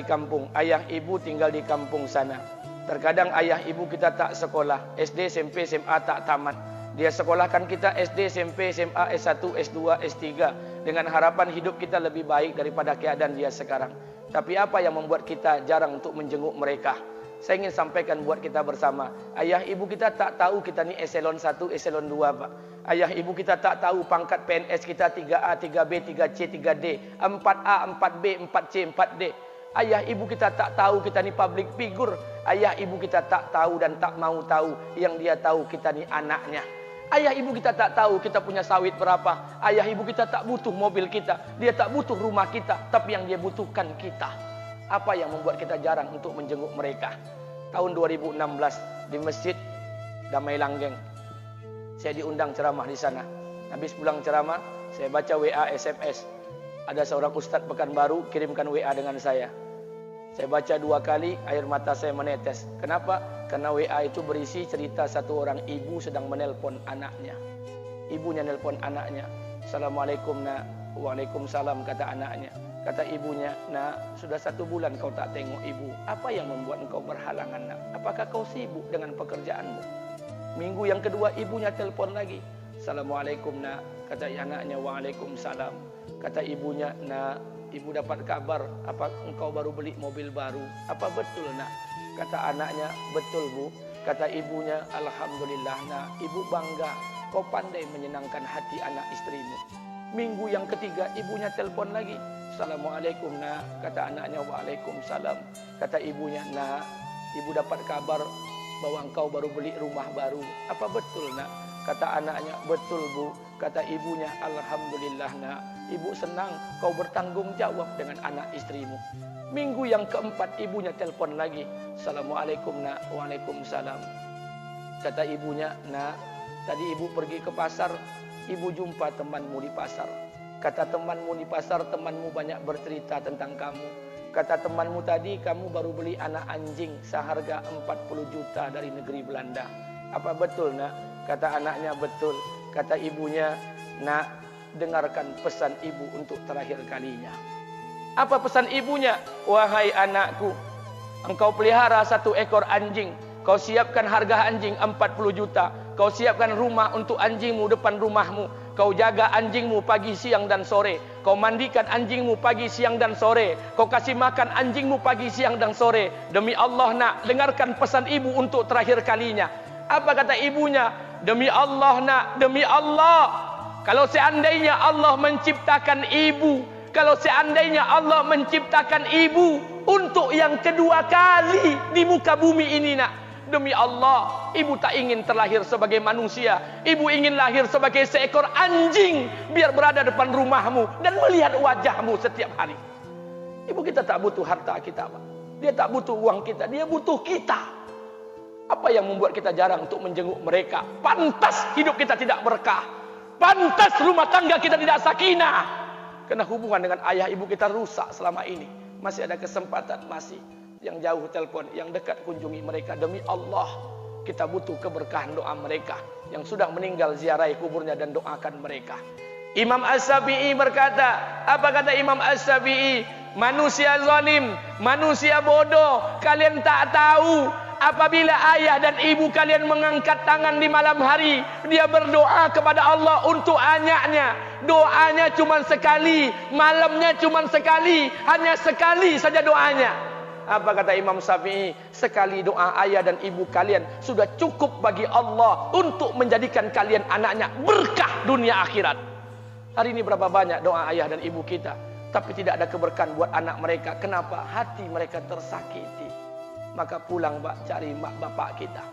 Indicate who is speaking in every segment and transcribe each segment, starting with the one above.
Speaker 1: kampung, ayah ibu tinggal di kampung sana. Terkadang ayah ibu kita tak sekolah, SD, SMP, SMA tak tamat. Dia sekolahkan kita SD, SMP, SMA, S1, S2, S3 dengan harapan hidup kita lebih baik daripada keadaan dia sekarang. Tapi apa yang membuat kita jarang untuk menjenguk mereka? Saya ingin sampaikan buat kita bersama. Ayah ibu kita tak tahu kita ni eselon 1, eselon 2, Pak. Ayah ibu kita tak tahu pangkat PNS kita 3A, 3B, 3C, 3D, 4A, 4B, 4C, 4D. Ayah ibu kita tak tahu kita ni public figure. Ayah ibu kita tak tahu dan tak mau tahu. Yang dia tahu kita ni anaknya. Ayah ibu kita tak tahu kita punya sawit berapa. Ayah ibu kita tak butuh mobil kita. Dia tak butuh rumah kita. Tapi yang dia butuhkan kita. Apa yang membuat kita jarang untuk menjenguk mereka? Tahun 2016 di Masjid Damai Langgeng, saya diundang ceramah di sana. Habis pulang ceramah, saya baca WA SMS. Ada seorang ustadz Pekanbaru kirimkan WA dengan saya. Saya baca 2 kali, air mata saya menetes. Kenapa? Karena WA itu berisi cerita satu orang ibu sedang menelpon anaknya. Ibunya nelpon anaknya. Assalamualaikum nak. Waalaikumsalam, kata anaknya. Kata ibunya, nak, sudah 1 bulan kau tak tengok ibu. Apa yang membuat engkau berhalangan, nak? Apakah kau sibuk dengan pekerjaanmu? Minggu yang kedua ibunya telepon lagi. Assalamualaikum nak. Kata anaknya, waalaikumsalam. Kata ibunya, nak, ibu dapat kabar apa engkau baru beli mobil baru. Apa betul, nak? Kata anaknya, betul bu. Kata ibunya, alhamdulillah nak, ibu bangga. Kau pandai menyenangkan hati anak istrimu. Minggu yang ketiga ibunya telepon lagi. Assalamualaikum nak. Kata anaknya, waalaikumsalam. Kata ibunya, nak, ibu dapat kabar bahwa engkau baru beli rumah baru. Apa betul, nak? Kata anaknya, betul bu. Kata ibunya, alhamdulillah nak, ibu senang kau bertanggung jawab dengan anak istrimu. Minggu yang keempat ibunya telepon lagi. Assalamualaikum nak. Waalaikumsalam. Kata ibunya, nak, tadi ibu pergi ke pasar, ibu jumpa temanmu di pasar. Kata temanmu di pasar, temanmu banyak bercerita tentang kamu. Kata temanmu tadi, kamu baru beli anak anjing seharga 40 juta dari negeri Belanda. Apa betul, nak? Kata anaknya, betul. Kata ibunya, nak, dengarkan pesan ibu untuk terakhir kalinya. Apa pesan ibunya? Wahai anakku, engkau pelihara 1 ekor anjing. Kau siapkan harga anjing 40 juta. Kau siapkan rumah untuk anjingmu depan rumahmu. Kau jaga anjingmu pagi, siang dan sore. Kau mandikan anjingmu pagi, siang dan sore. Kau kasih makan anjingmu pagi, siang dan sore. Demi Allah nak, dengarkan pesan ibu untuk terakhir kalinya. Apa kata ibunya? Demi Allah nak, demi Allah. Kalau seandainya Allah menciptakan ibu, kalau seandainya Allah menciptakan ibu untuk yang kedua kali di muka bumi ini nak, demi Allah, ibu tak ingin terlahir sebagai manusia. Ibu ingin lahir sebagai seekor anjing, biar berada depan rumahmu dan melihat wajahmu setiap hari. Ibu kita tak butuh harta kita, Pak. Dia tak butuh uang kita, dia butuh kita. Apa yang membuat kita jarang untuk menjenguk mereka? Pantas hidup kita tidak berkah. Pantas rumah tangga kita tidak sakinah. Karena hubungan dengan ayah ibu kita rusak selama ini. Masih ada kesempatan, masih. Yang jauh telepon, yang dekat kunjungi mereka. Demi Allah, kita butuh keberkahan doa mereka. Yang sudah meninggal, ziarahi kuburnya dan doakan mereka. Imam As-Syafi'i berkata, apa kata Imam As-Syafi'i? Manusia zalim, manusia bodoh, kalian tak tahu apabila ayah dan ibu kalian mengangkat tangan di malam hari, dia berdoa kepada Allah untuk anaknya. Doanya cuma sekali, malamnya cuma sekali, hanya sekali saja doanya. Apa kata Imam Syafi'i? Sekali doa ayah dan ibu kalian sudah cukup bagi Allah untuk menjadikan kalian anaknya berkah dunia akhirat. Hari ini berapa banyak doa ayah dan ibu kita, tapi tidak ada keberkahan buat anak mereka. Kenapa? Hati mereka tersakiti. Maka pulang, Pak, cari mak bapak kita.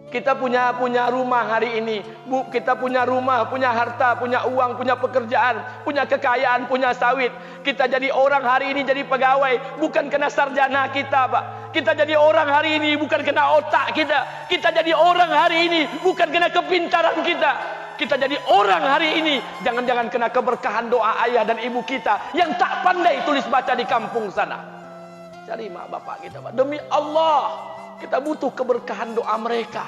Speaker 1: Kita punya rumah hari ini, Bu, kita punya rumah, punya harta, punya uang, punya pekerjaan, punya kekayaan, punya sawit. Kita jadi orang hari ini jadi pegawai bukan kena sarjana kita, Pak. Kita jadi orang hari ini bukan kena otak kita. Kita jadi orang hari ini bukan kena kepintaran kita. Kita jadi orang hari ini jangan-jangan kena keberkahan doa ayah dan ibu kita yang tak pandai tulis baca di kampung sana. Cari mak bapak kita, Pak. Demi Allah, kita butuh keberkahan doa mereka.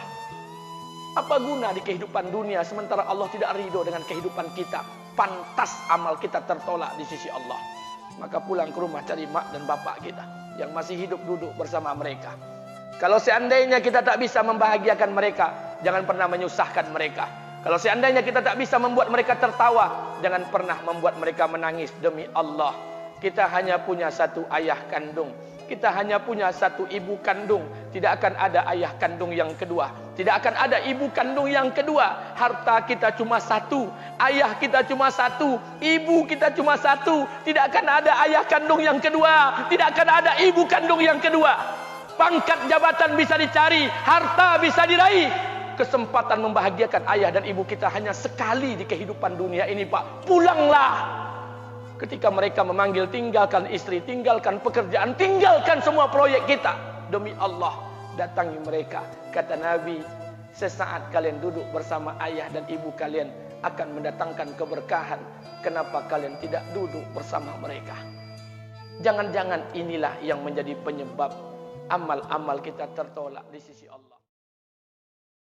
Speaker 1: Apa guna di kehidupan dunia sementara Allah tidak ridho dengan kehidupan kita? Pantas amal kita tertolak di sisi Allah. maka pulang ke rumah cari mak dan bapak kita yang masih hidup, duduk bersama mereka. Kalau seandainya kita tak bisa membahagiakan mereka, jangan pernah menyusahkan mereka. Kalau seandainya kita tak bisa membuat mereka tertawa, jangan pernah membuat mereka menangis. Demi Allah, kita hanya punya satu ayah kandung, kita hanya punya satu ibu kandung. Tidak akan ada ayah kandung yang kedua, tidak akan ada ibu kandung yang kedua. Harta kita cuma satu, ayah kita cuma satu, ibu kita cuma satu. Tidak akan ada ayah kandung yang kedua, tidak akan ada ibu kandung yang kedua. Pangkat jabatan bisa dicari, harta bisa diraih, kesempatan membahagiakan ayah dan ibu kita hanya sekali di kehidupan dunia ini, Pak. Pulanglah. Ketika mereka memanggil, tinggalkan istri, tinggalkan pekerjaan, tinggalkan semua proyek kita. Demi Allah, datangi mereka. Kata Nabi, sesaat kalian duduk bersama ayah dan ibu kalian akan mendatangkan keberkahan. Kenapa kalian tidak duduk bersama mereka? Jangan-jangan inilah yang menjadi penyebab amal-amal kita tertolak di sisi Allah.